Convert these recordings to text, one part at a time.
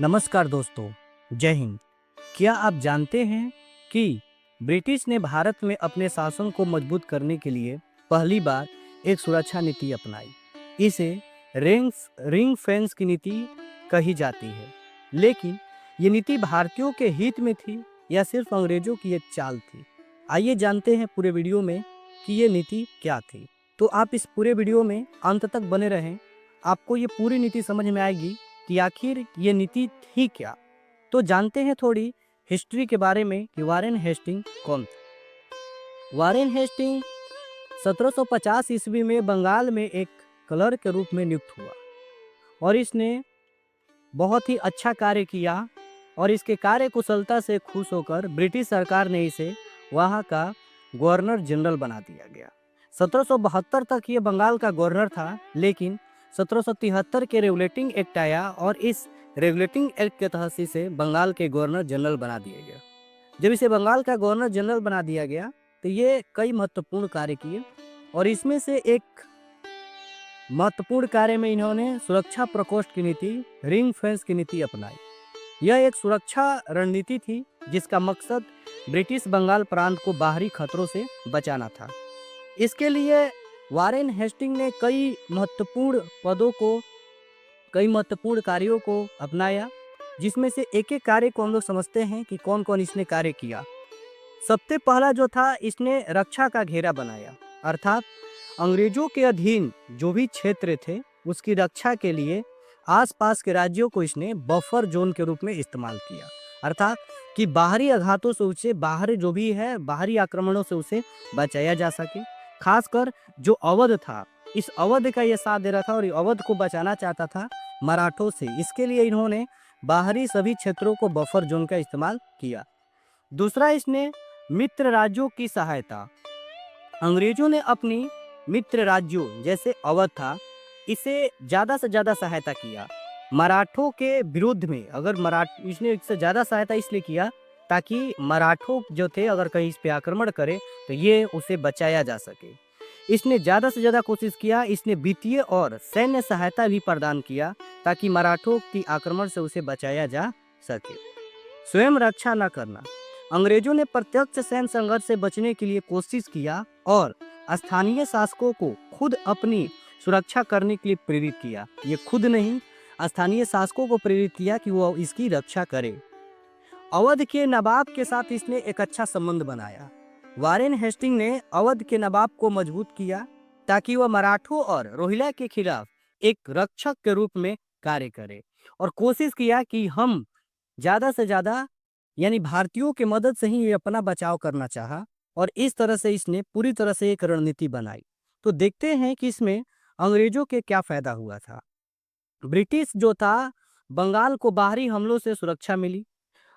नमस्कार दोस्तों, जय हिंद। क्या आप जानते हैं कि ब्रिटिश ने भारत में अपने शासन को मजबूत करने के लिए पहली बार एक सुरक्षा नीति अपनाई। इसे रिंग फेंस की नीति कही जाती है। लेकिन ये नीति भारतीयों के हित में थी या सिर्फ अंग्रेजों की एक चाल थी? आइए जानते हैं पूरे वीडियो में कि ये नीति क्या थी। तो आप इस पूरे वीडियो में अंत तक बने रहें। आपको ये पूरी नीति समझ में आएगी कि आखिर ये नीति थी क्या। तो जानते हैं थोड़ी हिस्ट्री के बारे में कि वारेन हेस्टिंग कौन था। वारेन हेस्टिंग 1750 ईस्वी में बंगाल में एक क्लर्क के रूप में नियुक्त हुआ और इसने बहुत ही अच्छा कार्य किया और इसके कार्य कुशलता से खुश होकर ब्रिटिश सरकार ने इसे वहाँ का गवर्नर जनरल बना दिया गया। 1772 तक ये बंगाल का गवर्नर था, लेकिन 1773 के रेगुलेटिंग एक्ट आया और इस रेगुलेटिंग एक्ट के तहत इसे बंगाल के गवर्नर जनरल बना दिया गया। जब इसे बंगाल का गवर्नर जनरल बना दिया गया तो ये कई महत्वपूर्ण कार्य किए और इसमें से एक महत्वपूर्ण कार्य में इन्होंने सुरक्षा प्रकोष्ठ की नीति, रिंग फेंस की नीति अपनाई। यह एक सुरक्षा रणनीति थी जिसका मकसद ब्रिटिश बंगाल प्रांत को बाहरी खतरों से बचाना था। इसके लिए वारेन हेस्टिंग ने कई महत्वपूर्ण कार्यों को अपनाया, जिसमें से एक एक कार्य को हम लोग समझते हैं कि कौन कौन इसने कार्य किया। सबसे पहला जो था, इसने रक्षा का घेरा बनाया, अर्थात अंग्रेजों के अधीन जो भी क्षेत्र थे उसकी रक्षा के लिए आसपास के राज्यों को इसने बफर जोन के रूप में इस्तेमाल किया, अर्थात कि बाहरी आघातों से उसे बाहरी आक्रमणों से उसे बचाया जा सके। खासकर जो अवध था, इस अवध का ये साथ दे रहा था और अवध को बचाना चाहता था मराठों से। इसके लिए इन्होंने बाहरी सभी क्षेत्रों को बफर जोन का इस्तेमाल किया। दूसरा, इसने मित्र राज्यों की सहायता। अंग्रेजों ने अपनी मित्र राज्यों जैसे अवध था, इसे ज़्यादा से ज़्यादा सहायता किया मराठों के विरुद्ध में। इसने इससे ज़्यादा सहायता इसलिए किया ताकि मराठों जो थे अगर कहीं इस पे आक्रमण करे तो ये उसे बचाया जा सके। इसने ज़्यादा से ज़्यादा कोशिश किया। इसने वित्तीय और सैन्य सहायता भी प्रदान किया ताकि मराठों की आक्रमण से उसे बचाया जा सके। स्वयं रक्षा न करना। अंग्रेजों ने प्रत्यक्ष सैन्य संघर्ष से बचने के लिए कोशिश किया और स्थानीय शासकों को खुद अपनी सुरक्षा करने के लिए प्रेरित किया। ये खुद नहीं, स्थानीय शासकों को प्रेरित किया कि वो इसकी रक्षा करे। अवध के नवाब के साथ इसने एक अच्छा संबंध बनाया। वारेन हेस्टिंग ने अवध के नवाब को मजबूत किया ताकि वह मराठों और रोहिला के खिलाफ एक रक्षक के रूप में कार्य करे और कोशिश किया कि हम ज़्यादा से ज़्यादा यानी भारतीयों की मदद से ही ये अपना बचाव करना चाहा और इस तरह से इसने पूरी तरह से एक रणनीति बनाई। तो देखते हैं कि इसमें अंग्रेजों के क्या फायदा हुआ था। ब्रिटिश जो था, बंगाल को बाहरी हमलों से सुरक्षा मिली।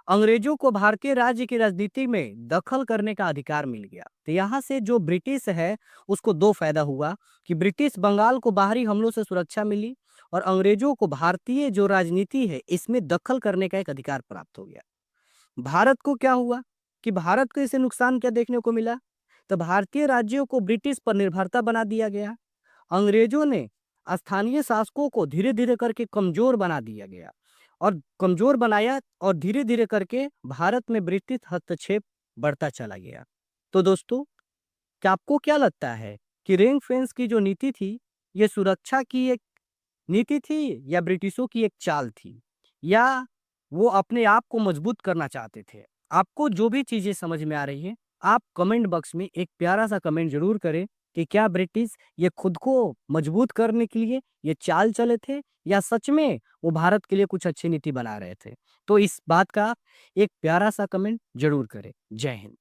अंग्रेजों को भारतीय राज्य की राजनीति में दखल करने का अधिकार मिल गया। तो यहाँ से जो ब्रिटिश है उसको दो फायदा हुआ कि ब्रिटिश बंगाल को बाहरी हमलों से सुरक्षा मिली और अंग्रेजों को भारतीय जो राजनीति है इसमें दखल करने का एक अधिकार प्राप्त हो गया। भारत को क्या हुआ कि भारत को इससे नुकसान क्या देखने को मिला, तो भारतीय राज्यों को ब्रिटिश पर निर्भरता बना दिया गया। अंग्रेजों ने स्थानीय शासकों को धीरे धीरे करके कमजोर बना दिया गया और कमजोर बनाया और धीरे धीरे करके भारत में ब्रिटिश हस्तक्षेप बढ़ता चला गया। तो दोस्तों, क्या आपको क्या लगता है कि रिंग फेंस की जो नीति थी ये सुरक्षा की एक नीति थी या ब्रिटिशों की एक चाल थी, या वो अपने आप को मजबूत करना चाहते थे? आपको जो भी चीजें समझ में आ रही है आप कमेंट बॉक्स में एक प्यारा सा कमेंट जरूर करें कि क्या ब्रिटिश ये खुद को मजबूत करने के लिए ये चाल चले थे या सच में वो भारत के लिए कुछ अच्छी नीति बना रहे थे। तो इस बात का एक प्यारा सा कमेंट जरूर करें। जय हिंद।